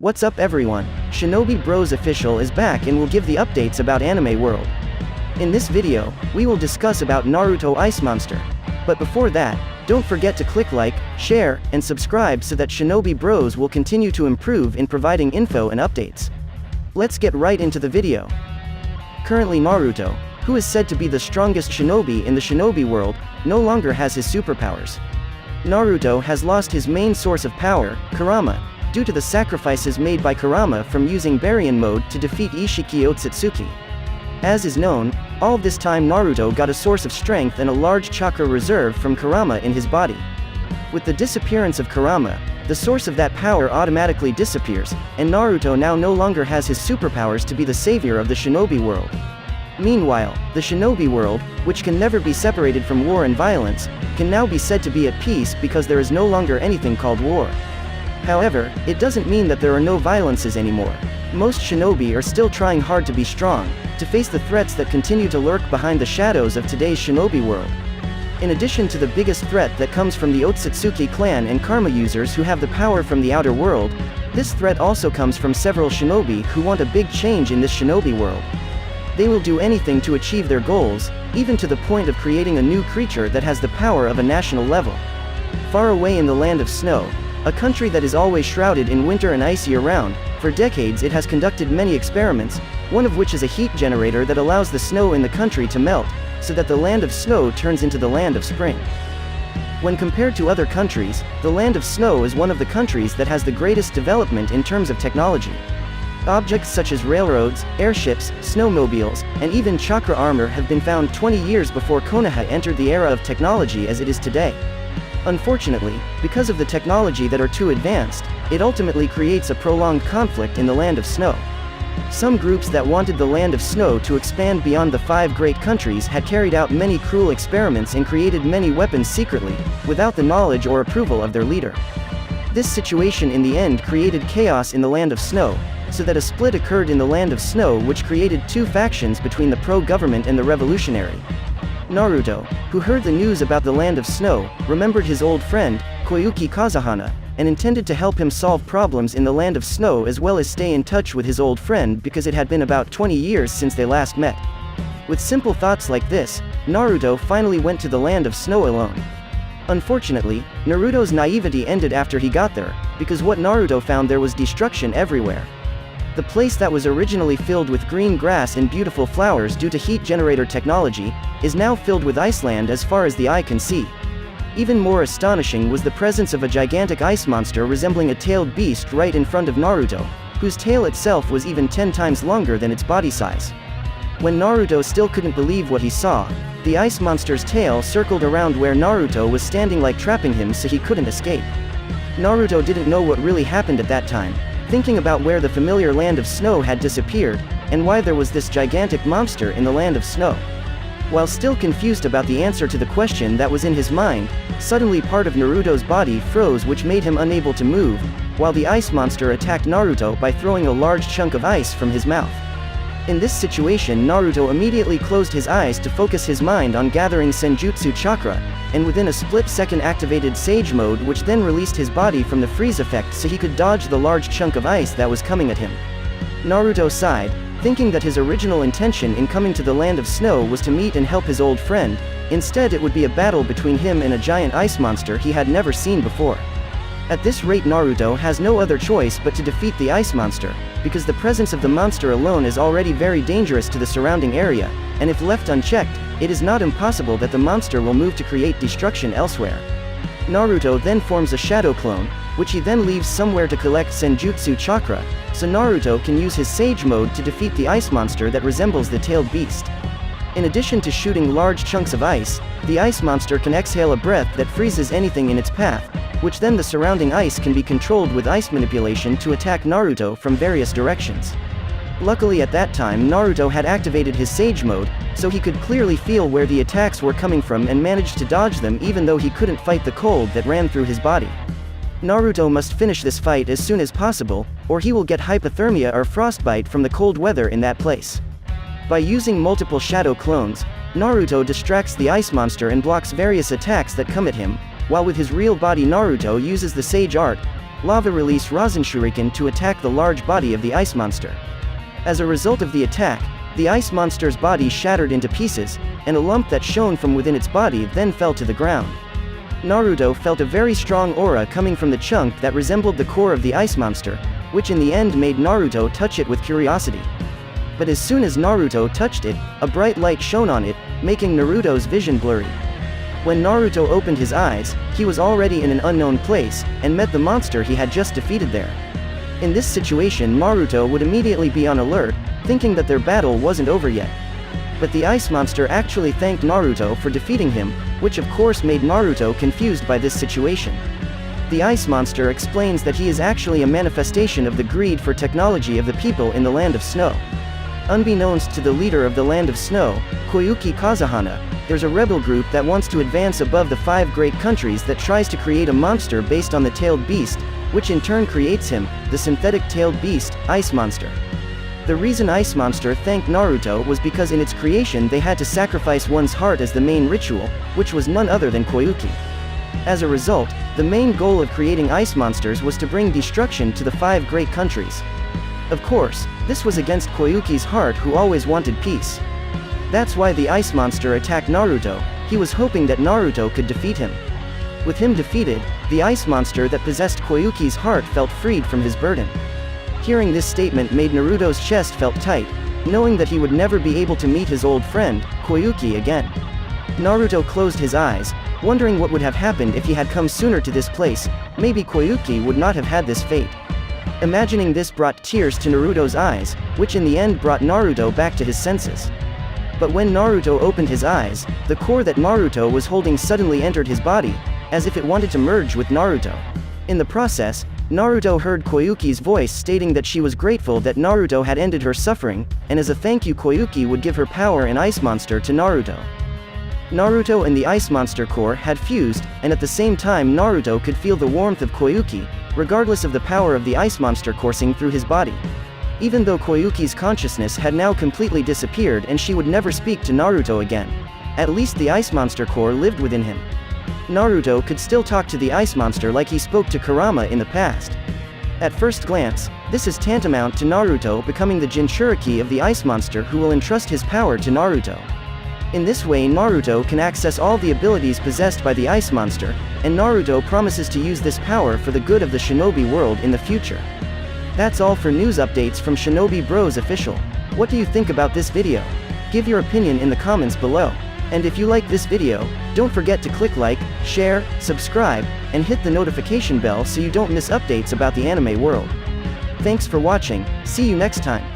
What's up everyone, Shinobi Bros Official is back and will give the updates about anime world. In this video, we will discuss about Naruto Ice Monster. But before that, don't forget to click like, share, and subscribe so that Shinobi Bros will continue to improve in providing info and updates. Let's get right into the video. Currently Naruto, who is said to be the strongest shinobi in the shinobi world, no longer has his superpowers. Naruto has lost his main source of power, Kurama, due to the sacrifices made by Kurama from using Baryon mode to defeat Ishiki Otsutsuki. As is known, all this time Naruto got a source of strength and a large chakra reserve from Kurama in his body. With the disappearance of Kurama, the source of that power automatically disappears, and Naruto now no longer has his superpowers to be the savior of the shinobi world. Meanwhile, the shinobi world, which can never be separated from war and violence, can now be said to be at peace because there is no longer anything called war. However, it doesn't mean that there are no violences anymore. Most shinobi are still trying hard to be strong, to face the threats that continue to lurk behind the shadows of today's shinobi world. In addition to the biggest threat that comes from the Otsutsuki clan and karma users who have the power from the outer world, this threat also comes from several shinobi who want a big change in this shinobi world. They will do anything to achieve their goals, even to the point of creating a new creature that has the power of a national level. Far away in the land of snow, a country that is always shrouded in winter and icy around, for decades it has conducted many experiments, one of which is a heat generator that allows the snow in the country to melt, so that the land of snow turns into the land of spring. When compared to other countries, the land of snow is one of the countries that has the greatest development in terms of technology. Objects such as railroads, airships, snowmobiles, and even chakra armor have been found 20 years before Konoha entered the era of technology as it is today. Unfortunately, because of the technology that are too advanced, it ultimately creates a prolonged conflict in the land of snow. Some groups that wanted the land of snow to expand beyond the 5 great countries had carried out many cruel experiments and created many weapons secretly, without the knowledge or approval of their leader. This situation in the end created chaos in the land of snow, so that a split occurred in the land of snow which created 2 factions between the pro-government and the revolutionary. Naruto, who heard the news about the land of snow, remembered his old friend, Koyuki Kazuhana, and intended to help him solve problems in the land of snow as well as stay in touch with his old friend because it had been about 20 years since they last met. With simple thoughts like this, Naruto finally went to the land of snow alone. Unfortunately, Naruto's naivety ended after he got there, because what Naruto found there was destruction everywhere. The place that was originally filled with green grass and beautiful flowers due to heat generator technology, is now filled with iceland as far as the eye can see. Even more astonishing was the presence of a gigantic ice monster resembling a tailed beast right in front of Naruto, whose tail itself was even 10 times longer than its body size. When Naruto still couldn't believe what he saw, the ice monster's tail circled around where Naruto was standing like trapping him so he couldn't escape. Naruto didn't know what really happened at that time, thinking about where the familiar land of snow had disappeared, and why there was this gigantic monster in the land of snow. While still confused about the answer to the question that was in his mind, suddenly part of Naruto's body froze which made him unable to move, while the ice monster attacked Naruto by throwing a large chunk of ice from his mouth. In this situation Naruto immediately closed his eyes to focus his mind on gathering Senjutsu chakra, and within a split-second activated Sage mode which then released his body from the freeze effect so he could dodge the large chunk of ice that was coming at him. Naruto sighed, thinking that his original intention in coming to the land of snow was to meet and help his old friend. Instead it would be a battle between him and a giant ice monster he had never seen before. At this rate Naruto has no other choice but to defeat the ice monster, because the presence of the monster alone is already very dangerous to the surrounding area, and if left unchecked, it is not impossible that the monster will move to create destruction elsewhere. Naruto then forms a shadow clone, which he then leaves somewhere to collect Senjutsu chakra, so Naruto can use his Sage mode to defeat the ice monster that resembles the tailed beast. In addition to shooting large chunks of ice, the ice monster can exhale a breath that freezes anything in its path, which then the surrounding ice can be controlled with ice manipulation to attack Naruto from various directions. Luckily at that time Naruto had activated his Sage mode, so he could clearly feel where the attacks were coming from and managed to dodge them even though he couldn't fight the cold that ran through his body. Naruto must finish this fight as soon as possible, or he will get hypothermia or frostbite from the cold weather in that place. By using multiple shadow clones, Naruto distracts the ice monster and blocks various attacks that come at him, while with his real body Naruto uses the Sage art, lava release Rasen Shuriken to attack the large body of the ice monster. As a result of the attack, the ice monster's body shattered into pieces, and a lump that shone from within its body then fell to the ground. Naruto felt a very strong aura coming from the chunk that resembled the core of the ice monster, which in the end made Naruto touch it with curiosity. But as soon as Naruto touched it, a bright light shone on it, making Naruto's vision blurry. When Naruto opened his eyes, he was already in an unknown place, and met the monster he had just defeated there. In this situation, Naruto would immediately be on alert, thinking that their battle wasn't over yet. But the ice monster actually thanked Naruto for defeating him, which of course made Naruto confused by this situation. The ice monster explains that he is actually a manifestation of the greed for technology of the people in the Land of Snow. Unbeknownst to the leader of the Land of Snow, Koyuki Kazuhana, there's a rebel group that wants to advance above the 5 great countries that tries to create a monster based on the tailed beast, which in turn creates him, the synthetic tailed beast, Ice Monster. The reason Ice Monster thanked Naruto was because in its creation they had to sacrifice one's heart as the main ritual, which was none other than Koyuki. As a result, the main goal of creating ice monsters was to bring destruction to the 5 great countries. Of course, this was against Koyuki's heart, who always wanted peace. That's why the ice monster attacked Naruto. He was hoping that Naruto could defeat him. With him defeated, the ice monster that possessed Koyuki's heart felt freed from his burden. Hearing this statement made Naruto's chest felt tight, knowing that he would never be able to meet his old friend, Koyuki, again. Naruto closed his eyes, wondering what would have happened if he had come sooner to this place. Maybe Koyuki would not have had this fate. Imagining this brought tears to Naruto's eyes, which in the end brought Naruto back to his senses. But when Naruto opened his eyes, the core that Naruto was holding suddenly entered his body, as if it wanted to merge with Naruto. In the process, Naruto heard Koyuki's voice stating that she was grateful that Naruto had ended her suffering, and as a thank you Koyuki would give her power and ice monster to Naruto. Naruto and the ice monster core had fused, and at the same time Naruto could feel the warmth of Koyuki, regardless of the power of the ice monster coursing through his body. Even though Koyuki's consciousness had now completely disappeared and she would never speak to Naruto again, at least the ice monster core lived within him. Naruto could still talk to the ice monster like he spoke to Kurama in the past. At first glance, this is tantamount to Naruto becoming the Jinchuriki of the ice monster, who will entrust his power to Naruto. In this way Naruto can access all the abilities possessed by the ice monster, and Naruto promises to use this power for the good of the shinobi world in the future. That's all for news updates from Shinobi Bros Official. What do you think about this video? Give your opinion in the comments below. And if you like this video, don't forget to click like, share, subscribe, and hit the notification bell so you don't miss updates about the anime world. Thanks for watching, see you next time.